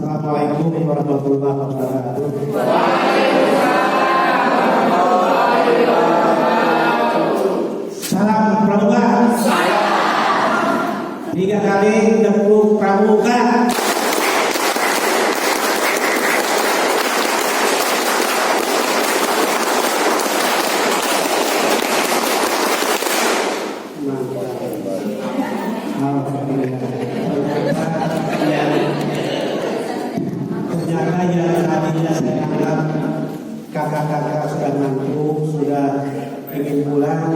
Assalamualaikum warahmatullahi wabarakatuh. Salam pramuka. Tiga kali tepuk pramuka. Ternyata yang tadinya saya anggap kakak-kakak sudah mampu, sudah ingin pulang,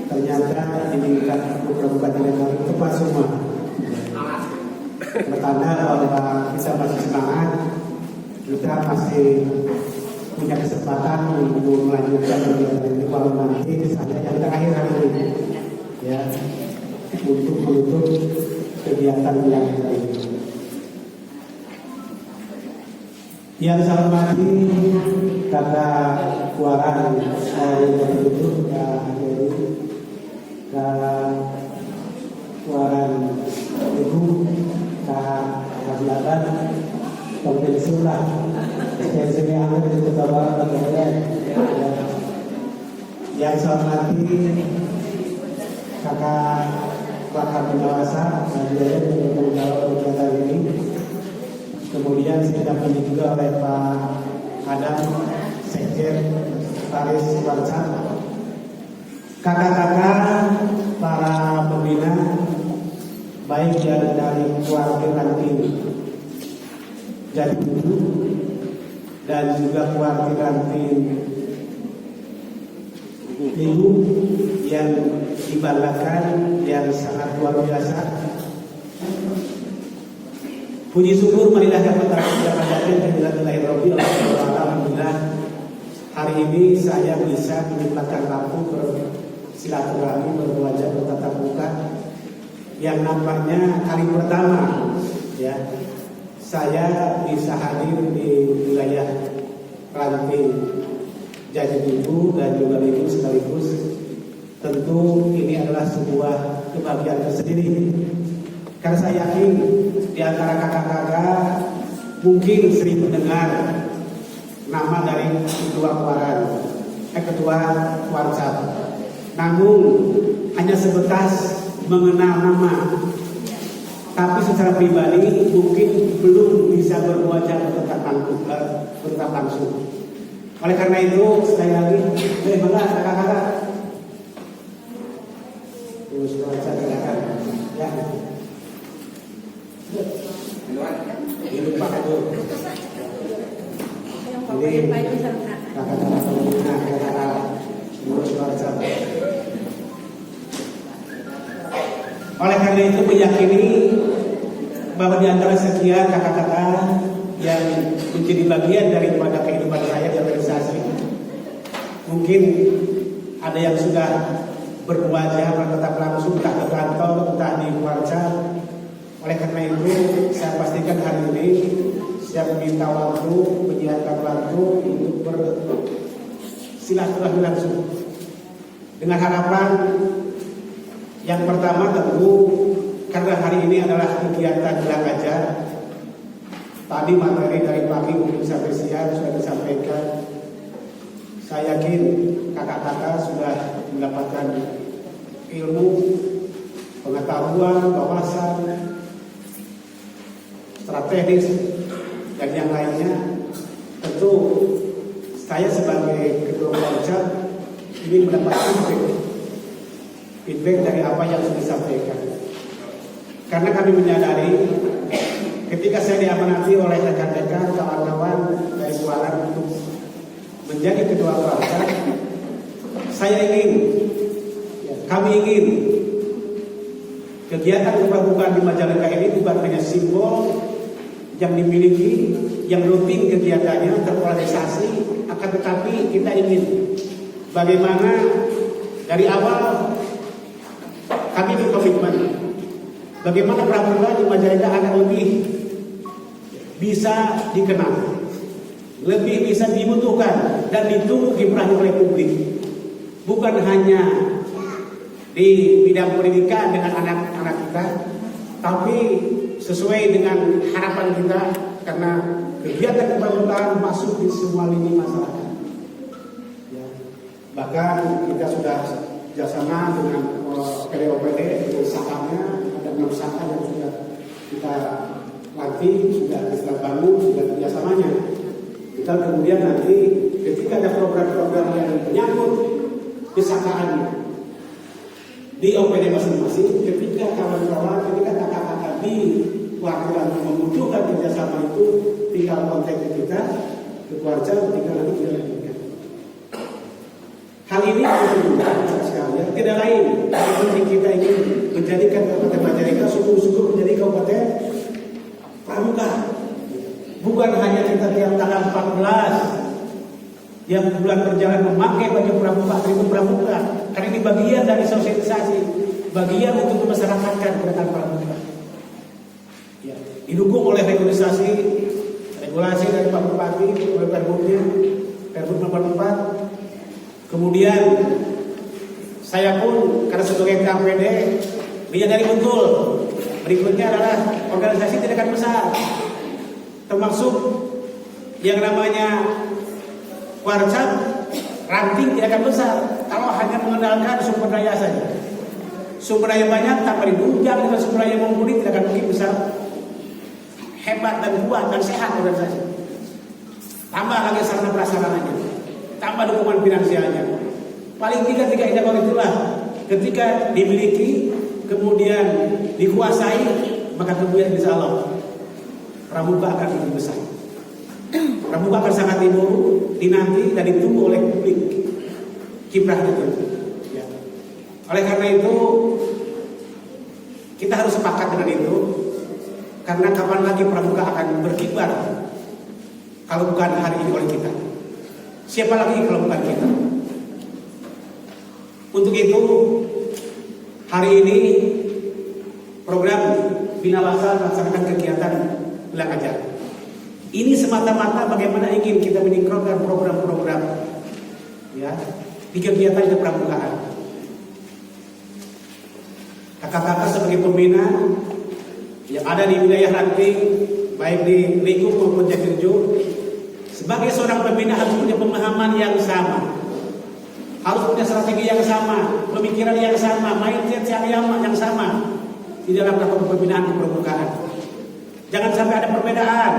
ternyata diminta pramuka tiga kali tepat semua. Pertanda bahwa kita masih semangat, kita masih punya kesempatan untuk melanjutkan kegiatan ini, walau nanti saya yang terakhir hari ini, ya, untuk menutup kegiatan yang lain. Yang saya hormati kakak Kuaran dari itu Kak Heri, Kak Kuaran Ibu, Kak Ablaban, Kompensi lah, SPSM yang ada di Kota Barat dan yang saya hormati kakak Wakil Pengawasan dan dia yang menjawab kegiatan ini. Kemudian saya dapat juga oleh Pak Adam, Sekjen Paris Warsa, kakak-kakak para pembina, baik dari keluarga ranting Jatiluhur dan juga keluarga ranting Minggu yang dibanggakan, yang sangat luar biasa. Puji syukur marilah dapat alhamdulillah hari ini saya bisa menyempatkan waktu bersilaturahmi, berwajah bertatap muka yang nampaknya kali pertama ya saya bisa hadir di wilayah ranting Jatiluhur dan juga Minggu sekaligus. Tentu ini adalah sebuah kebahagiaan tersendiri. Karena saya yakin di antara kakak-kakak mungkin sering mendengar nama dari ketua WhatsApp. Namun hanya sebatas mengenal nama. Tapi secara pribadi mungkin belum bisa berwajah bertatap langsung. Oleh karena itu sekali lagi, bagaimana kakak-kakak? Terus WhatsApp silakan. Ya. Hidup Pak itu. Jadi kakak-kakak pengguna kakak ngurus WhatsApp. Oleh karena itu meyakini bahwa di antara sekian kakak-kakak yang menjadi bagian daripada kehidupan saya di organisasi, mungkin ada yang sudah berwajah bertatap langsung, entah ke kantor, entah di WhatsApp. Oleh karena itu, saya pastikan hari ini saya meminta waktu, menyiapkan waktu untuk bersilaturahmi langsung. Dengan harapan yang pertama tentu karena hari ini adalah kegiatan gelar ajar. Tadi materi dari pagi mungkin sampai siang sudah disampaikan. Saya yakin kakak-kakak sudah mendapatkan ilmu, pengetahuan, wawasan, strategis dan yang lainnya. Tentu saya sebagai ketua WhatsApp ini mendapat feedback dari apa yang sudah disampaikan. Karena kami menyadari ketika saya diamanati oleh rekan-rekan kawan-kawan dari Kuaran untuk menjadi ketua WhatsApp, kami ingin kegiatan kepramukaan di Majalengka ini bukan hanya simbol yang dimiliki, yang rutin kegiatannya terorganisasi, akan tetapi kita ingin bagaimana dari awal kami berkomitmen bagaimana pramuka di Majalengka akan lebih bisa dikenal, lebih bisa dibutuhkan dan ditunggu kiprahnya oleh publik, bukan hanya di bidang pendidikan dengan anak-anak kita, tapi sesuai dengan harapan kita karena kegiatan kepramukaan masuk di semua lini masyarakat. Ya. Bahkan kita sudah kerjasama dengan PDOPD, dengan sahamnya, ada 6 saham yang sudah kita latih, sudah kita bangun, sudah kerjasamanya. Kita kemudian nanti ketika ada program-program yang menyangkut kesakaan di OPD masing-masing, ketika kawan-kawan, ketika kakak-kakak di perwakilan membutuhkan kerjasama itu, tinggal kontak kita ke Kuarca, tinggal nanti kita lanjutkan. Hal ini sekalian tidak lain, tapi kita ingin menjadikan Kabupaten Majalengka sungguh-sungguh menjadi kabupaten pramuka. Bukan hanya kita tiap tanggal 14 yang bulan berjalan memakai baju pramuka, atribut pramuka, karena ini bagian dari sosialisasi, bagian untuk memasyarakatkan gerakan pramuka. Ya, didukung oleh regulasi dari Pak Bupati, oleh Perbudnya, Perbud nomor 4. Kemudian saya pun karena sebagai KPD menyadari betul berikutnya adalah organisasi tidak akan besar, termasuk yang namanya Kuarca ranting tidak akan besar kalau hanya mengandalkan sumber daya saja. Sumber daya banyak tanpa ditunjang dengan sumber daya mumpuni tidak akan mungkin besar, hebat dan kuat dan sehat organisasi. Tambah lagi sarana prasarananya, tambah dukungan finansialnya. Paling tidak tiga indikator itulah ketika dimiliki kemudian dikuasai, maka kemudian insya Allah pramuka akan lebih besar. Pramuka akan sangat dinanti dan ditunggu oleh publik kiprahnya itu. Ya. Oleh karena itu kita harus sepakat dengan itu, karena kapan lagi pramuka akan berkibar kalau bukan hari ini oleh kita? Siapa lagi kalau bukan kita? Untuk itu hari ini program Binawasa melaksanakan kegiatan belajar. Ini semata-mata bagaimana ingin kita meningkatkan program-program ya di kegiatan kepramukaan. Kakak-kakak sebagai pembina yang ada di wilayah ranting, baik di lingkup maupun Jatirjo, sebagai seorang pembina harus punya pemahaman yang sama, harus punya strategi yang sama, pemikiran yang sama, mindset yang sama di dalam pembinaan kepramukaan. Jangan sampai ada perbedaan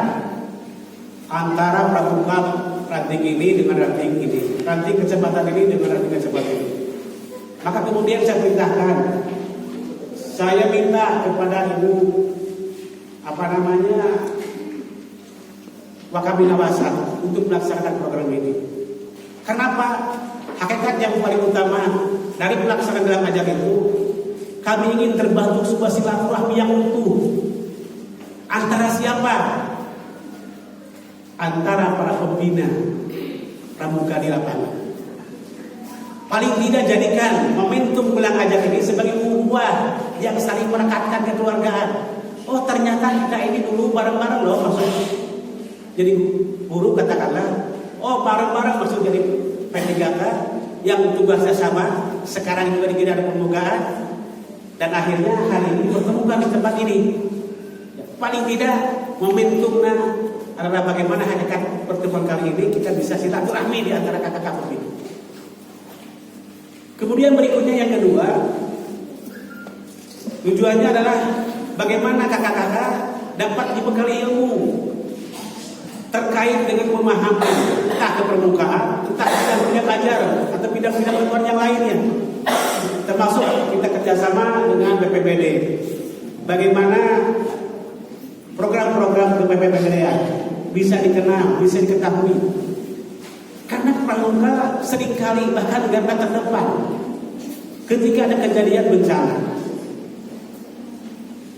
antara pramuka ranting ini dengan ranting ini, ranting kecepatan ini dengan ranting kecepatan ini. Maka kemudian saya perintahkan, saya minta kepada Ibu Wakabinawasa untuk melaksanakan program ini. Kenapa? Hakikat yang paling utama dari pelaksanaan dalam ajar itu, kami ingin terbentuk sebuah silaturahmi yang utuh. Antara siapa? Antara para pembina pramuka di lapangan. Paling tidak jadikan momentum bulan ajar ini sebagai ukhuwah yang saling merekatkan kekeluargaan. Oh ternyata kita ini dulu bareng-bareng loh masuk jadi guru katakanlah. Oh bareng-bareng masuk jadi P3K yang tugasnya sama. Sekarang juga di ada pembukaan dan akhirnya hari ini bertemukan di tempat ini. Paling tidak momentumnya adalah bagaimana hakikat pertemuan kali ini kita bisa silaturahmi di antara kakak-kakak ini. Kemudian berikutnya yang kedua, tujuannya adalah bagaimana kakak-kakak dapat dibekali ilmu terkait dengan pemahaman entah kepermukaan, entah bidang-bidang ajar atau bidang-bidang pengetahuan yang lainnya. Termasuk kita kerjasama dengan BPBD. Bagaimana program-program BPBD bisa dikenal, bisa diketahui. Karena pramuka seringkali bahkan garda terdepan ketika ada kejadian bencana,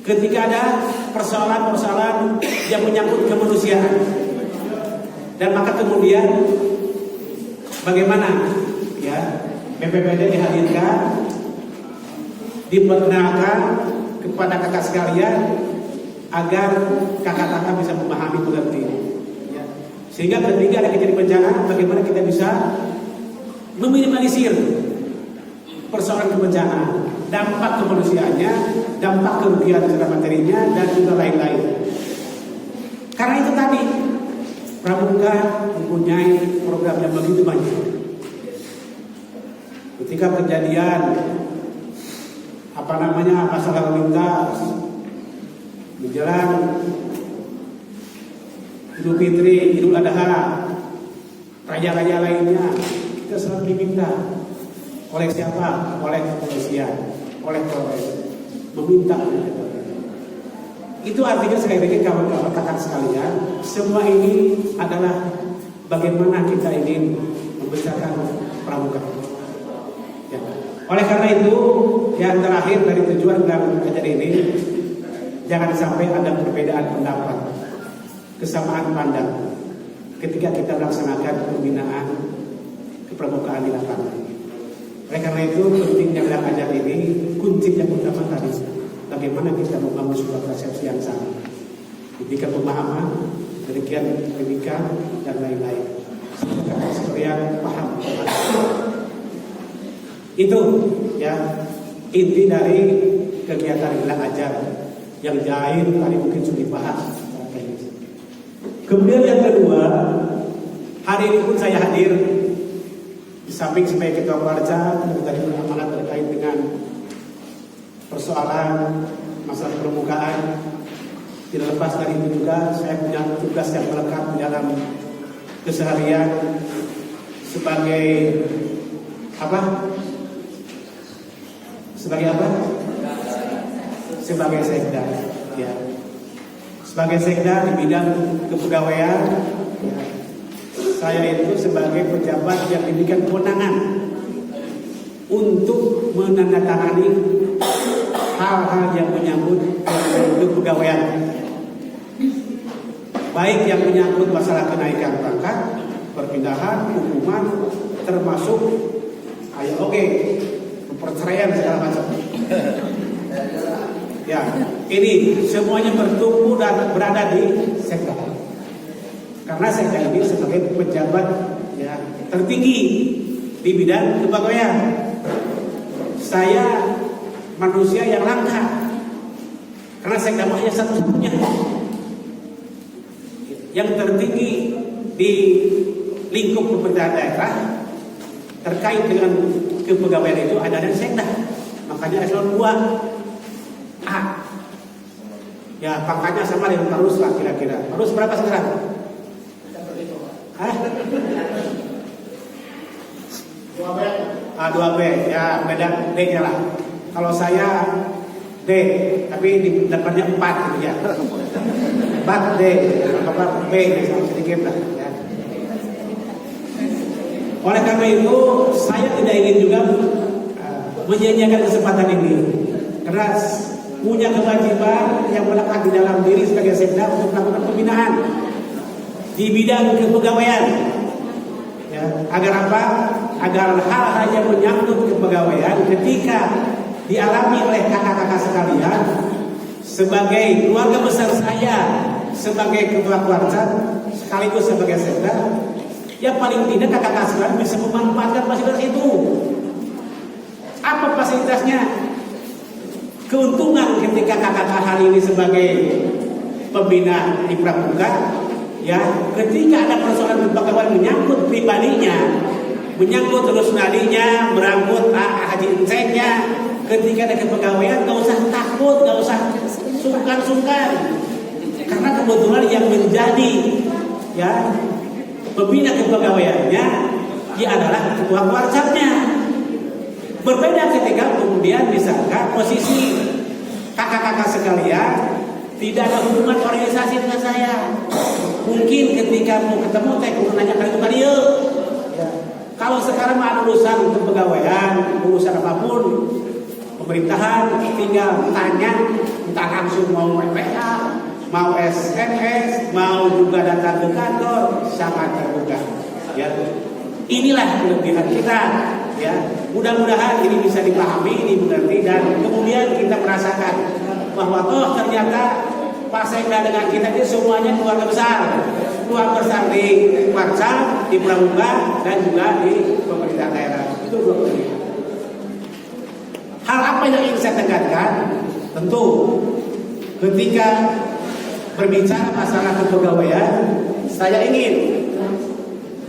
ketika ada persoalan-persoalan yang menyangkut kemanusiaan. Dan maka kemudian bagaimana ya BPBD dihadirkan, diperkenalkan kepada kakak sekalian agar kakak-kakak bisa memahami mengerti ya. Sehingga ketika ada kejadian bencana, bagaimana kita bisa meminimalisir persoalan kebencanaan, dampak kemanusiaannya, dampak kerugian secara materinya dan juga lain-lain. Karena itu Pramuka mempunyai program yang begitu banyak. Ketika kejadian masalah lalu lintas menjelang Idul Fitri, Idul Adha, raja-raja lainnya, kita selalu diminta oleh siapa? Oleh kepolisian, oleh Polres, meminta. Itu artinya sekali lagi kawan-kawan katakan sekalian, semua ini adalah bagaimana kita ingin membesarkan Pramuka. Ya. Oleh karena itu, yang terakhir dari tujuan dalam acara ini, jangan sampai ada perbedaan pendapat, kesamaan pandang ketika kita melaksanakan pembinaan kepramukaan di lapangan. Oleh karena itu, pentingnya dalam acara ini, kunci yang utama tadi, bagaimana kita membangun sebuah persepsi yang sama, demikian pemahaman, demikian pendidikan dan lain-lain. Sekalian paham. Itu ya inti dari kegiatan gelar ajar yang jahil tadi mungkin sudah dibahas. Kemudian yang kedua, hari ini pun saya hadir di samping sebagai ketua keluarga dan tadi amanat terkait dengan persoalan masalah permukaan. Tidak lepas dari itu juga saya punya tugas yang melekat di dalam keseharian sebagai apa? Sebagai sekda. Ya. Sebagai sekda di bidang kepegawaian, ya. Saya itu sebagai pejabat yang diberikan kewenangan untuk menandatangani hal-hal yang menyangkut kepegawaian, baik yang menyangkut masalah kenaikan pangkat, perpindahan, hukuman, termasuk perceraian segala macam. Ya, ini semuanya bertumbuh dan berada di sekda. Karena sekda ini sebagai pejabat ya tertinggi di bidang kepegawaian. Saya manusia yang langka karena sekda hanya satu-satunya yang tertinggi di lingkup pemerintahan daerah terkait dengan kepegawaian itu ada dan sekda. Makanya eselon 2 A. Ya, pangkatnya sama dengan Parus lah kira-kira. Parus berapa sekarang? 2B. Ya, beda D-nya lah. Kalau saya D, tapi di depannya 4 gitu ya. 4 D, apa B sedikit lah ya. Oleh karena itu, saya tidak ingin juga menyanyiakan kesempatan ini. Karena punya kewajiban yang melekat di dalam diri sebagai sekda untuk melakukan pembinaan di bidang kepegawaian. Ya, agar apa? Agar hal-hal yang menyangkut kepegawaian ketika dialami oleh kakak-kakak sekalian, sebagai keluarga besar saya, sebagai ketua keluarga, sekaligus sebagai sekda, ya paling tidak kakak-kakak sekalian bisa memanfaatkan fasilitas itu. Apa fasilitasnya? Keuntungan ketika kakak-kakak hari ini sebagai pembina di Pramuka, ya, ketika ada persoalan kepegawaian menyangkut pribadinya, menyangkut terus nadinya, merangkut haji inseknya, ketika ada kepegawaian nggak usah takut, nggak usah sungkan-sungkan, karena kebetulan yang menjadi ya pembina kepegawaiannya dia adalah ketua keluarganya. Berbeda ketika kemudian misalkan posisi kakak-kakak sekalian tidak ada hubungan organisasi dengan saya. Mungkin ketika mau ketemu saya mau nanya kali ya. Kalau sekarang ada urusan kepegawaian, urusan apapun pemerintahan, tinggal tanya, entah langsung mau WA, mau SMS, mau juga datang ke kantor, sangat terbuka. Ya. Inilah kelebihan kita. Ya, mudah-mudahan ini bisa dipahami, dimengerti, dan kemudian kita merasakan bahwa ternyata Pak Sekda dengan kita ini semuanya keluarga besar di Warsa, di Pramuka, dan juga di pemerintah daerah. Itu dua kelebihan. Hal apa yang ingin saya tekankan? Tentu ketika berbicara masalah kepegawaian, saya ingin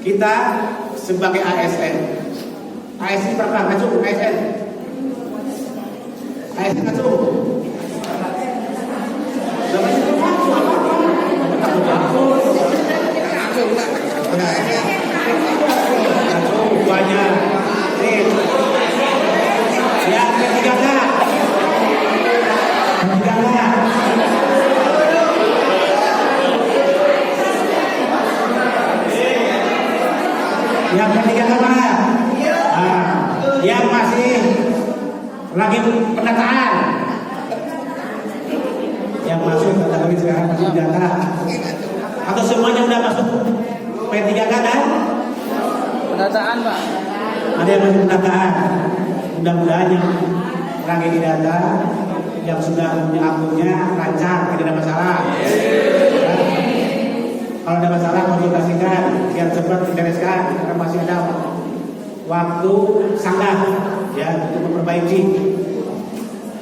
kita sebagai ASN berapa? Ngacung ASN ngacung. Banyak. Yang ketiga mana? Yang masih lagi pendataan. Yang masuk kategori sekarang masih data. Atau semuanya udah masuk P3K kan? Pendataan, Pak. Ada yang masih pendataan. Mudah-mudahan yang lagi di data, yang sudah punya akunnya lancar, tidak ada masalah. Kalau ada masalah konsultasikan, biar cepat dibereskan, karena masih ada waktu sangat ya untuk memperbaiki.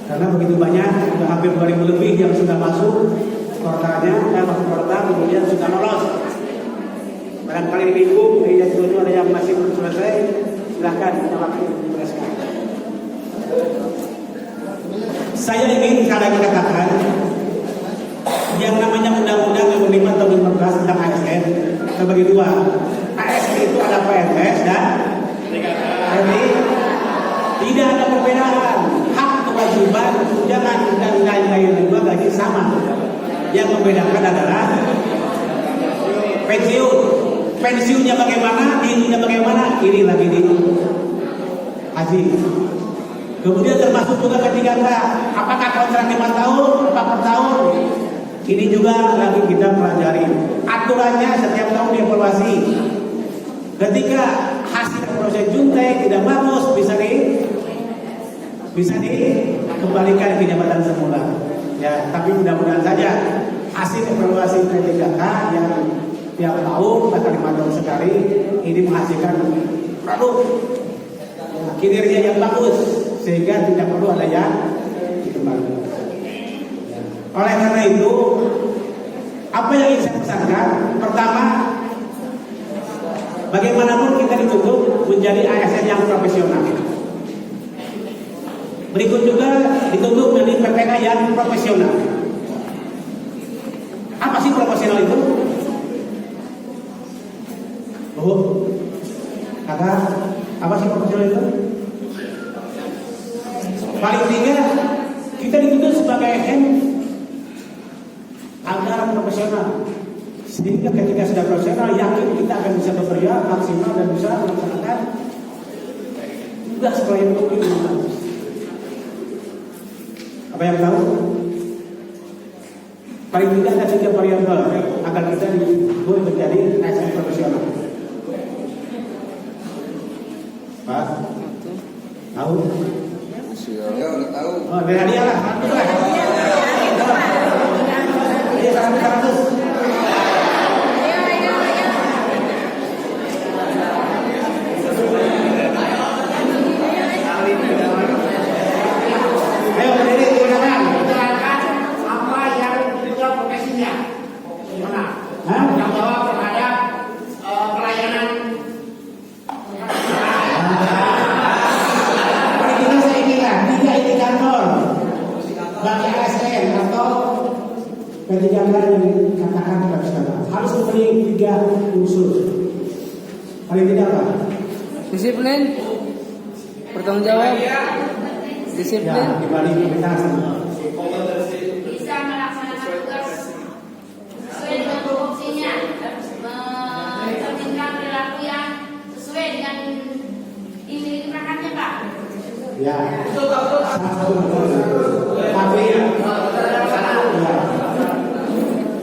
Karena begitu banyak, sudah hampir 2000 lebih yang sudah masuk portalnya, masuk portal kemudian sudah lolos. Barangkali di minggu, ada yang masih belum selesai, silahkan kita waktu dibereskan. Saya ingin sekali lagi katakan, yang namanya undang-undang nomor 5 tahun 2015 tentang ASN terbagi dua. ASN itu ada PNS dan jadi tidak ada perbedaan hak kewajiban tunjangan dan lain-lain juga gaji sama. Yang membedakan adalah pensiunnya bagaimana, ininya bagaimana, ini lagi di haji. Kemudian termasuk juga ketiga, apakah kontrak 5 tahun, 4 per tahun. Ini juga lagi kita pelajari. Aturannya setiap tahun dievaluasi. Ketika hasil proses juntai tidak bagus, bisa dikembalikan ke jabatan semula. Ya, tapi mudah-mudahan saja hasil evaluasi P3K yang tiap tahun atau 5 tahun sekali ini menghasilkan produk kinerja yang bagus sehingga tidak perlu ada yang dikembalikan. Oleh karena itu, apa yang ingin saya pesankan? Pertama, bagaimanapun kita dituntut menjadi ASN yang profesional. Berikut juga dituntut menjadi PPK yang profesional. Apa sih profesional itu? Kata apa sih profesional itu? Paling tidak kita dituntut sebagai ASN agar profesional, sehingga ketika sudah profesional yakin kita akan bisa bekerja maksimal dan bisa melaksanakan tugas klien itu. Apa yang tahu? Paling tidak ada 3 variabel agar kita dibuat menjadi ASN profesional. Pak, tahu? Ya, udah tahu. Oh, dari hadiah lah. Iya, 100. Ayo berdiri, silakan. Silakan apa yang juga profesinya. Gimana? Yang jawab terhadap pelayanan. Kita saya inginkan 3 indikator bagi ASN atau P3K yang dikatakan profesional harus memiliki 3 unsur. Paling tidak apa? Disiplin, bertanggung jawab, disiplin. Ya, dibalik komunitas. Bisa melaksanakan tugas sesuai dengan tupoksinya, mencerminkan perilaku yang sesuai dengan indikatornya, Pak. Ya, salah satu tapi ya,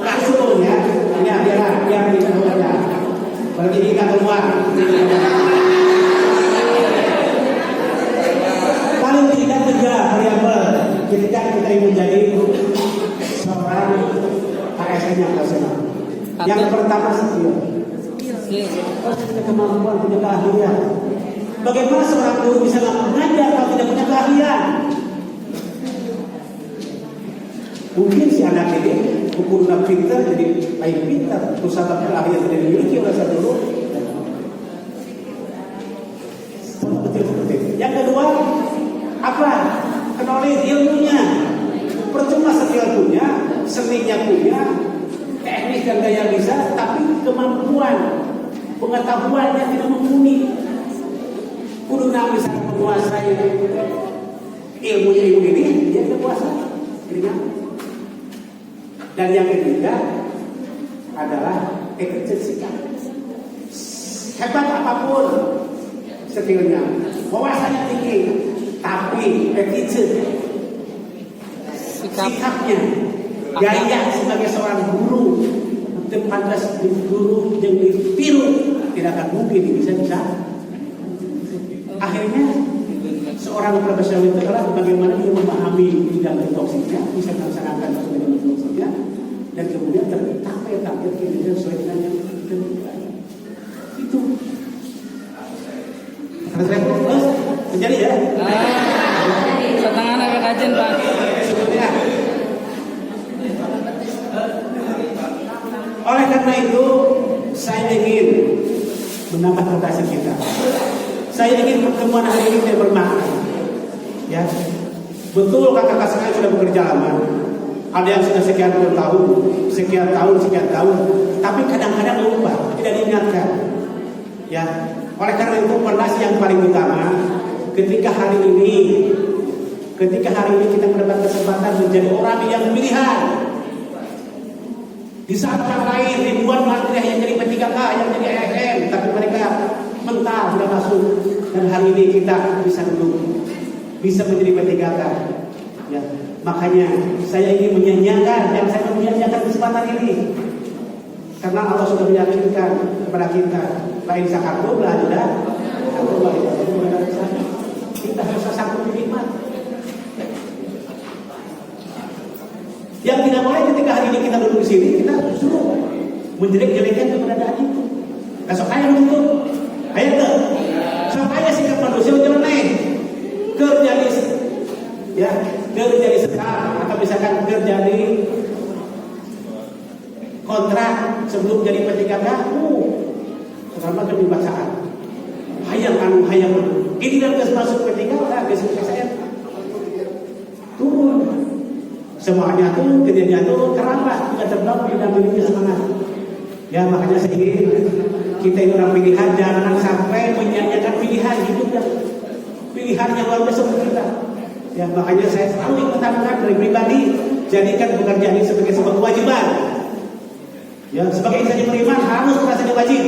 langsung ya, biar kita aja. Berarti kita keluar. Paling tidak 3 variabel ketika kita ingin menjadi seorang ASN yang profesional. Yang pertama skill. Kemampuan punya keahlian. Bagaimana seorang guru bisa mengajar kalau tidak punya keahlian? Mungkin si anak ini ukuran pintar jadi lain pintar, usaha terakhir yang tidak dimiliki oleh satu dulu. Betul. Yang kedua, apa? Knowledge, ilmunya. Percuma skill punya, seninya punya, teknik dan daya bisa, tapi kemampuan pengetahuannya tidak mumpuni. Kudu bisa menguasai ilmunya ini, dia tidak kuasa. Dan yang ketiga adalah efisiensikan. Hebat apapun skillnya, wawasannya tinggi, tapi efisien sikapnya, gaya sebagai seorang guru, pantas guru yang ditiru tidak akan mungkin bisa. Akhirnya seorang profesional itu adalah bagaimana dia memahami bidang toksiknya, bisa melaksanakan bidang toksiknya, dan kemudian tercapai target kinerja sesuai dengan yang ditentukan. Itu. Terus terjadi ya? Setengah agak kajian Pak. Oleh karena itu, saya ingin menambah rotasi kita. Saya ingin pertemuan hari ini bermakna. Ya, betul kakak-kakak saya sudah bekerja lama. Ada yang sudah sekian tahun, tapi kadang-kadang lupa, tidak diingatkan. Ya, oleh karena itu fondasi yang paling utama, ketika hari ini kita mendapat kesempatan menjadi orang yang pilihan. Di saat yang lain ribuan material yang jadi P3K, yang jadi ASN, tapi mereka mentah sudah masuk, dan hari ini kita bisa duduk, bisa menjadi P3K. Ya, makanya saya ingin menyanyiakan dan saya menyanyiakan kesempatan ini, karena Allah sudah meyakinkan kepada kita, lain sakardo belanda, kita harus sanggup nikmat. Yang tidak boleh ketika hari ini kita duduk di sini, kita suruh menjelek-jelekkan keberadaan itu. Besok aja untuk, ayo ke, sok aja sikap manusia jangan naik, kerja di sekarang, atau misalkan kerja di kontrak sebelum jadi P3K, terutama kan dibacaan. Hayang ini dan masuk P3K, saya turun. Semuanya tuh, kerjanya tuh terlambat, tidak terblok, tidak memiliki semangat. Ya, makanya saya ingin kita ini orang pilihan, jangan sampai menyanyiakan pilihan hidup dan pilihan yang luar biasa kita. Ya, makanya saya selalu tekankan dari pribadi, jadikan pekerjaan ini sebagai sebuah kewajiban. Ya, sebagai insan yang beriman harus merasa wajib.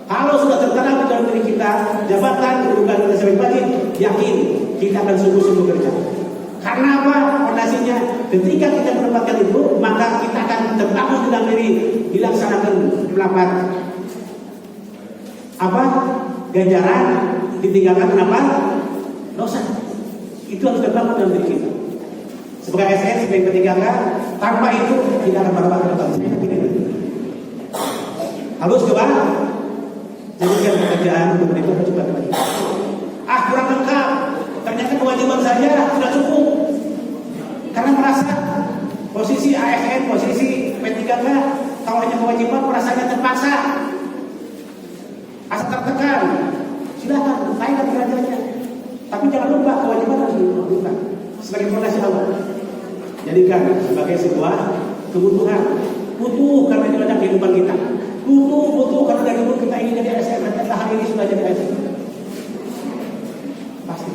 Kalau sudah tertanam dalam diri kita, jabatan, kedudukan kita sebagai wajib, yakin kita akan sungguh-sungguh kerja. Karena apa? Fondasinya, ketika kita mendapatkan itu, maka kita akan terbangun dalam diri, dilaksanakan melapat. Apa? Ganjaran, ditinggalkan apa? Dosa. Itu harus terbangun dalam diri kita. Sebagai ASN, sebagai P3K, tanpa itu tidak akan berubah ke depan. Harus ke bawah. Jadikan pekerjaan untuk itu cepat lagi. Kurang lengkap. Ternyata kewajiban saja sudah cukup. Karena merasa posisi ASN, posisi P3K, kalau hanya kewajiban merasanya terpaksa, asa tertekan. Silakan naikkan derajatnya. Tapi jangan lupa kewajiban harus dilakukan sebagai fondasi awal. Jadikan sebagai sebuah kebutuhan. Butuh karena itu ada kehidupan kita. Butuh karena dari dulu kita ingin jadi ASN. Ternyata hari ini sudah jadi ASN. Pasti.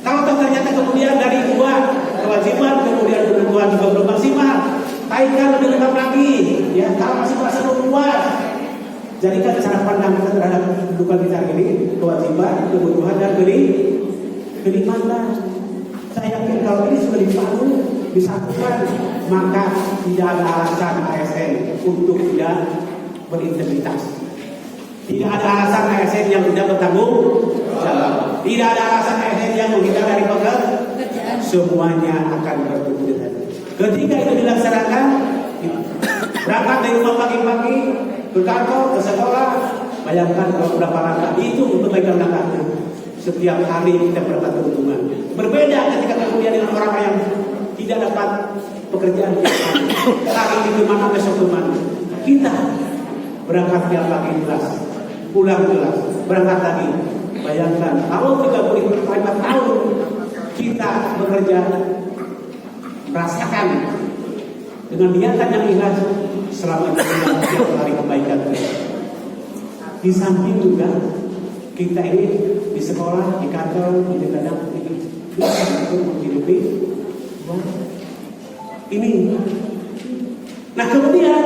Kalau ternyata kemudian dari dua kewajiban kemudian kebutuhan juga belum maksimal, kaitkan lebih lengkap lagi. Ya, kalau masih merasa belum puas, jadikan cara pandang kita terhadap kehidupan kita ini kewajiban, kebutuhan dan kenikmatan. Saya yakin kalau ini sudah dibangun, disatukan, maka tidak ada alasan ASN untuk tidak berintegritas. Tidak ada alasan ASN yang tidak bertanggung jawab. Tidak ada alasan ASN yang menghindar dari pekerjaan. Semuanya akan bertumbuh dengan. Ketika itu dilaksanakan, berangkat dari rumah pagi-pagi ke kantor, ke sekolah, bayangkan kalau berapa langkah itu untuk pegang langkahnya. Setiap hari kita mendapat keuntungan. Berbeda ketika kemudian dengan orang yang tidak dapat pekerjaan hari ini kemana besok kemana. Kita berangkat tiap pagi jelas, pulang jelas, berangkat lagi. Bayangkan kalau 35 tahun kita bekerja, rasakan dengan niatan yang ikhlas selama itu hari kebaikan. Di samping juga kita ini di sekolah, di kantor, di ladang ini untuk menghidupi ini. Nah kemudian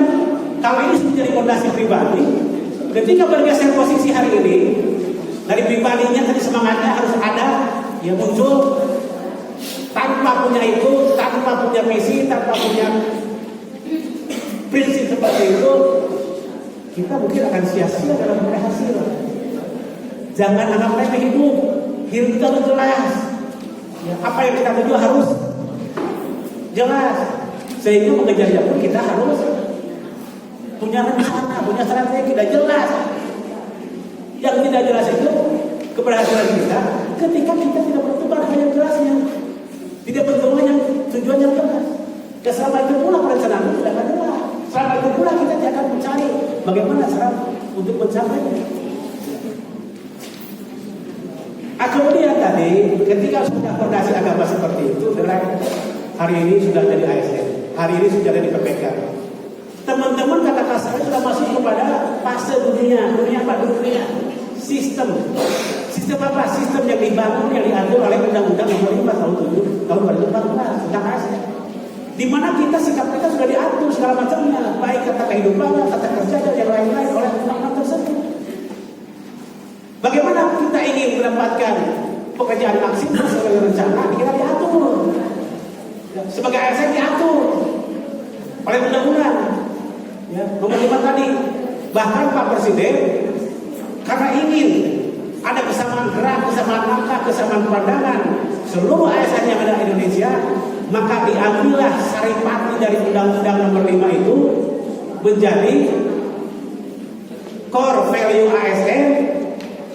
kalau ini sudah jadi fondasi pribadi, ketika bergeser posisi hari ini dari pribadinya tadi semangatnya harus ada, ya muncul tanpa punya itu, tanpa punya misi, tanpa punya prinsip seperti itu, kita mungkin akan sia-sia dalam berhasil. Jangan anggap remeh hidup kita harus jelas. Ya, apa yang kita tuju harus jelas. Sehingga mengejarnya pun kita harus punya rencana, punya strategi tidak jelas. Yang tidak jelas itu keberhasilan kita ketika kita tidak bertujuan yang jelasnya, tidak bertujuan yang tujuan yang jelas. Selama itu pula perencanaan itu tidak jelas. Selama itu pula kita akan mencari bagaimana cara untuk mencapainya. Kemudian tadi ketika sudah fondasi agama seperti itu, hari ini sudah jadi ASN, hari ini sudah jadi PPK. Teman-teman kata kasar sudah masuk kepada fase dunia apa? Dunia sistem apa? Sistem yang dibangun, yang diatur oleh Undang-Undang Nomor 5 tahun 7 tahun 2014 tentang ASN. Di mana kita sikap kita sudah diatur segala macamnya, baik kata kehidupannya, kata kerja dan yang lain-lain oleh undang-undang tersebut. Bagaimana kita ingin mendapatkan pekerjaan maksimal sebagai rencana, kita diatur. Sebagai ASN diatur oleh undang-undang. Ya, nomor 5 tadi. Bahkan Pak Presiden karena ingin ada kesamaan gerak, kesamaan langkah, kesamaan pandangan seluruh ASN yang ada di Indonesia, maka diambillah saripati dari Undang-Undang Nomor 5 itu menjadi core value ASN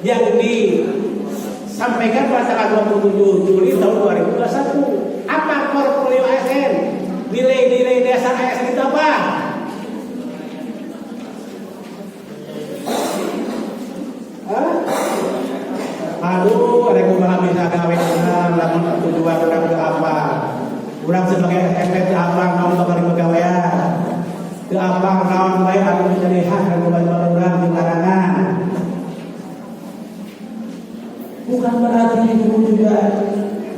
yang disampaikan pada tanggal 27 Juli tahun 2021. Apa core value ASN? Nilai-nilai dasar ASN itu apa? Aduh, ada kembali bisa gawe lamun tujuan orang ke apa? Orang sebagai efek ke apa naon bakal pegawaian? Ke apa naon bae anu menjadi hak dan kewajiban orang di larangan. Bukan berarti itu juga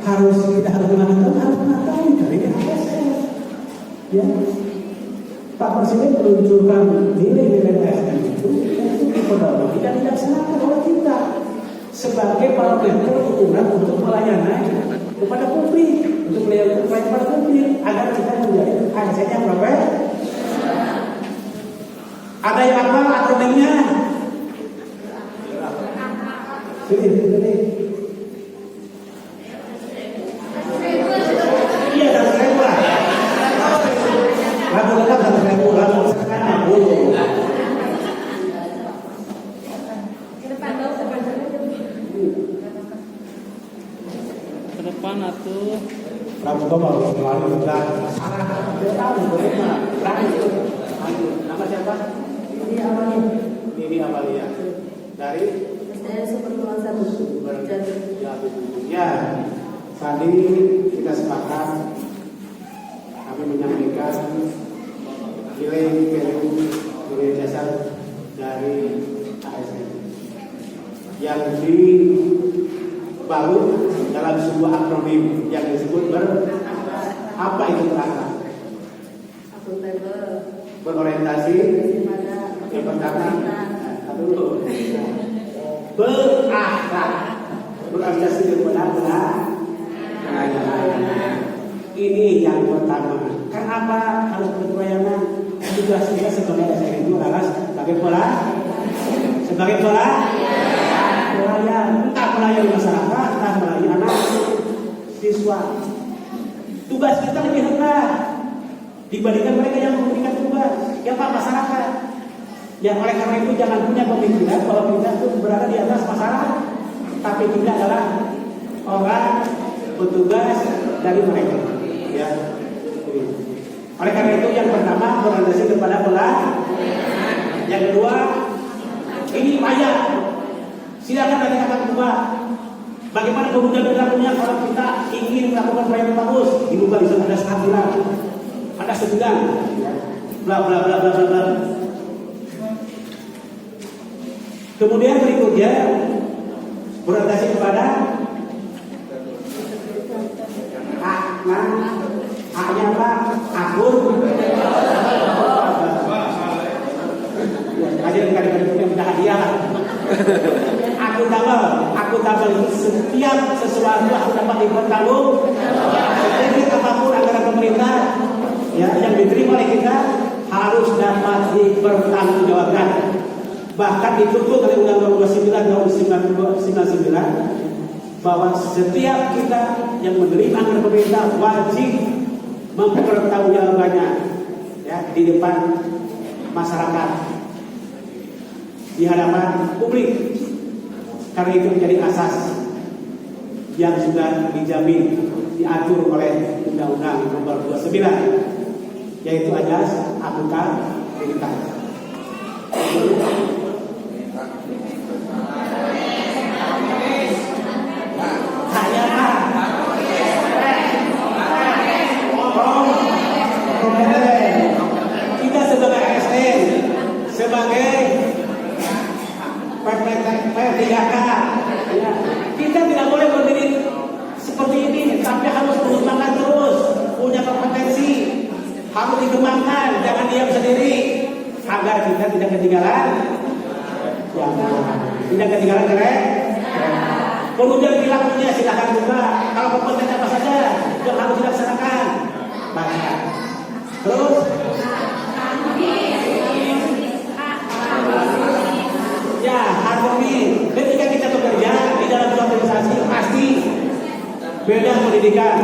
harus kita harus mengatakan dari ASN. Ya, Pak Presiden meluncurkan nilai-nilai ASN itu dipedoman dan dilaksanakan oleh kita sebagai parameter ukuran untuk pelayanan kepada publik, untuk pelayanan kepada publik agar kita menjadi ASN yang berapa? Ada yang apa akronimnya? Sini. Iya, dan saya lah. Lagu dekat dan saya lagu sekarang dulu. Ke depan atuh. Kamu tahu mau selalu bilang dia tahu bagaimana berani itu. Nama siapa? Ini Amalia. Dari Saya Supernuansa sumber ya. Tadi kita sepakat kami menyampaikan nilai dasar dari ASN yang dibalut dalam sebuah akronim yang disebut apa itu berangkat? Berorientasi yang pertama dulu berakhlak, berorientasi yang benar-benar. Ini yang pertama. Kenapa harus berpelayanan? Tugas kita sebagai ASN itu adalah sebagai pelayan, entah melayani masyarakat, entah melayani anak siswa. Tugas kita lebih rendah dibandingkan mereka yang memberikan tugas, yang Pak masyarakat. Yang oleh karena itu jangan punya pemikiran bahwa kita itu berada di atas masyarakat, tapi kita adalah orang petugas dari mereka. Ya. Oleh karena itu yang pertama berorientasi kepada bola. Yang kedua, ini payah. Silakan nanti akan berubah. Bagaimana kemudian perilakunya kalau kita ingin melakukan pelayanan bagus? Diubah bisa ada stabilan, ada sedang, bla bla bla bla bla bla. Kemudian berikutnya berorientasi kepada A-nya apa? Akun. Ajar kadang-kadang minta hadiah. Akuntabel itu setiap sesuatu harus dapat dipertanggung. Setiap apapun anggaran pemerintah yang diterima oleh kita harus dapat dipertanggungjawabkan. Bahkan dituntut oleh Undang-Undang 29 tahun 1999 bahwa setiap kita yang menerima anggaran pemerintah wajib mempertanggungjawabkannya di depan masyarakat, di hadapan publik. Karena itu menjadi asas yang sudah dijamin, diatur oleh Undang-Undang Nomor 29, yaitu asas akuntabilitas. Kita sebagai ASN, sebagai P3K, kita tidak boleh berdiri seperti ini, tapi harus mengembangkan terus, punya kompetensi, harus dikembangkan, jangan diam sendiri, agar kita tidak ketinggalan, tidak ketinggalan keren. Kemudian perilakunya silakan buka, kalau kompeten apa saja yang harus dilaksanakan, baca. Terus ya, harmoni. Ketika kita bekerja di dalam suatu organisasi pasti beda pendidikan,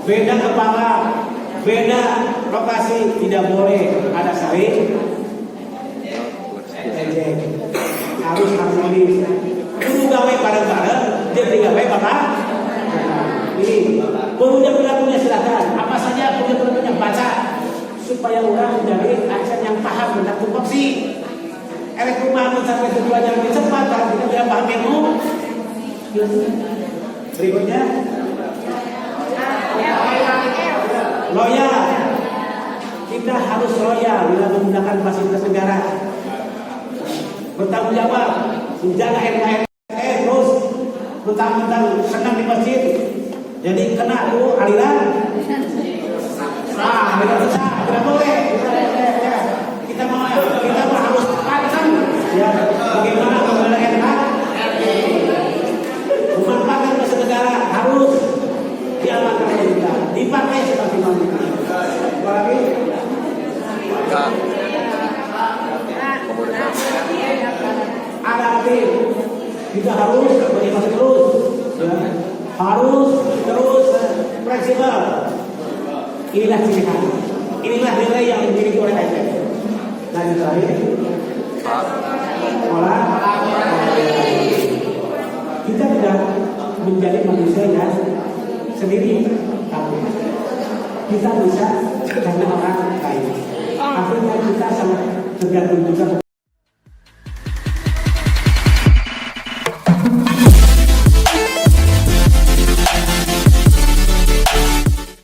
beda kepala, beda lokasi, tidak boleh ada saling ejek. Harus harmonis. Dulu gawe bareng-bareng, jadi gawe bapak. Ini kemudian perilakunya silakan. Apa saja perilakunya baca supaya orang menjadi ASN yang paham tentang tupoksi. Elektromagnus sampai tujuannya lebih cepat kalau kita tidak paham ilmu. Berikutnya loyal. Kita harus loyal bila menggunakan fasilitas negara. Bertanggung jawab, menjaga NKRI terus mentang-mentang senang di masjid. Jadi kena dulu aliran. Aliran susah, tidak boleh. Kita mau harus pantang ya bagaimana membela NKRI, memanfaatkan jasa negara harus diamankan oleh kita, dipakai seperti mana. Apalagi ada arti kita harus bagaimana terus ya, harus terus fleksibel. Inilah ciri khas, inilah nilai yang dimiliki oleh ASN. Dan yang terakhir, kita tidak menjadi manusia yang sendiri, tapi kita bisa karena orang lain. Akhirnya kita sangat tergantung juga